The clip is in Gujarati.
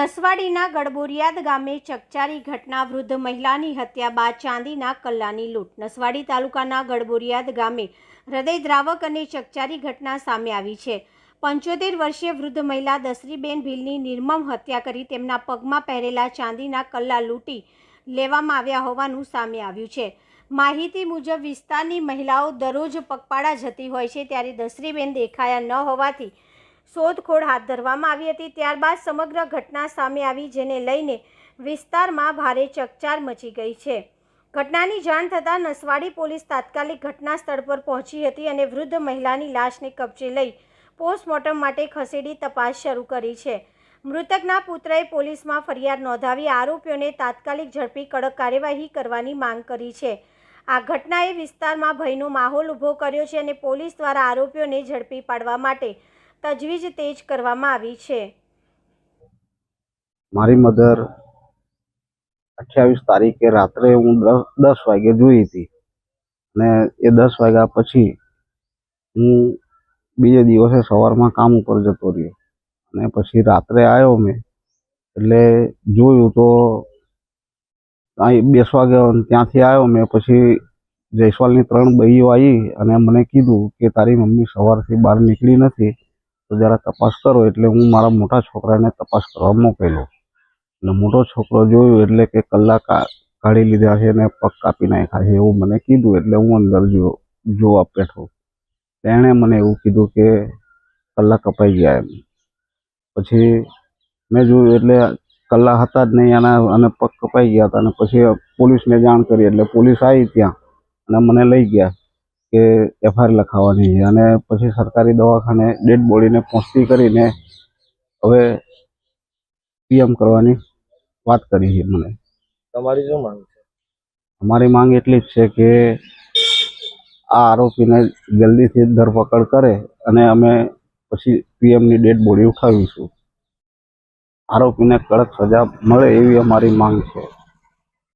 નસવાડીના ગડબોરિયાદ ગામે ચકચારી ઘટના વૃદ્ધ મહિલાની હત્યા બાદ ચાંદીના કલ્લાની લૂંટ। નસવાડી તાલુકાના ગડબોરિયાદ ગામે હૃદયદ્રાવક અને ચકચારી ઘટના સામે આવી છે। 75 વર્ષીય વૃદ્ધ મહિલા દસરીબેન ભીલની નિર્મમ હત્યા કરી તેમના પગમાં પહેરેલા ચાંદીના કલ્લા લૂંટી લેવામાં આવ્યા હોવાનું સામે આવ્યું છે। માહિતી મુજબ વિસ્તારની મહિલાઓ દરરોજ પગપાળા જતી હોય છે, ત્યારે દસરીબેન દેખાયા ન હોવાથી શોધખોળ હાથ ધરવામાં આવી હતી। ત્યારબાદ સમગ્ર ઘટના સામે આવી, જેને લઈને વિસ્તારમાં ભારે ચકચાર મચી ગઈ છે। ઘટનાની જાણ થતાં નસવાડી પોલીસ તાત્કાલિક ઘટના સ્થળ પર પહોંચી હતી અને વૃદ્ધ મહિલાની લાશને કબજે લઈ પોસ્ટમોર્ટમ માટે ખસેડી તપાસ શરૂ કરી છે। મૃતકના પુત્રએ પોલીસમાં ફરિયાદ નોંધાવી આરોપીઓને તાત્કાલિક ઝડપી કડક કાર્યવાહી કરવાની માંગ કરી છે। આ ઘટનાએ વિસ્તારમાં ભયનો માહોલ ઊભો કર્યો છે અને પોલીસ દ્વારા આરોપીઓને ઝડપી પાડવા માટે તજવીજ તેજ કરવામાં આવી છે। મારી મધર 28 તારીખે રાત્રે હું 10 વાગે જોઈ હતી અને એ 10 વાગ્યા પછી હું બીજે દિવસે સવારમાં કામ ઉપર જતો રહ્યો અને પછી રાત્રે આવ્યો મેં એટલે જોયું તો અહીં બેસવા ગયો અને ત્યાંથી આવ્યો મેં પછી જયસ્વાલની 3 બહેનો આવી અને મને કીધું કે તારી મમ્મી સવારથી બહાર નીકળી નથી, તો જરા તપાસ કરો। એટલે હું મારા મોટા છોકરાને તપાસ કરવા મોકલ્યો એટલે મોટો છોકરો જોયું એટલે કે કલ્લા કાઢી લીધા છે અને પગ કાપી નાખ્યા છે એવું મને કીધું। એટલે હું અંદર જોવા બેઠો, તેણે મને એવું કીધું કે કલ્લા કપાઈ ગયા એમ। પછી મેં જોયું એટલે કલ્લા હતા જ નહીં અને પગ કપાઈ ગયા હતા અને પછી પોલીસને જાણ કરી એટલે પોલીસ આવી ત્યાં અને મને લઈ ગયા કે FIR લખાવવાની છે અને પછી સરકારી દવાખાને ડેડ બોડીને પહોંચતી કરીને હવે PM કરવાની વાત કરી છે મને। તમારી શું માંગ છે? અમારી માંગ એટલી જ છે કે આ આરોપીને જલ્દીથી ધરપકડ કરે અને અમે પછી PMની ડેડ બોડી ઉઠાવીશું। આરોપીને કડક સજા મળે એવી અમારી માંગ છે।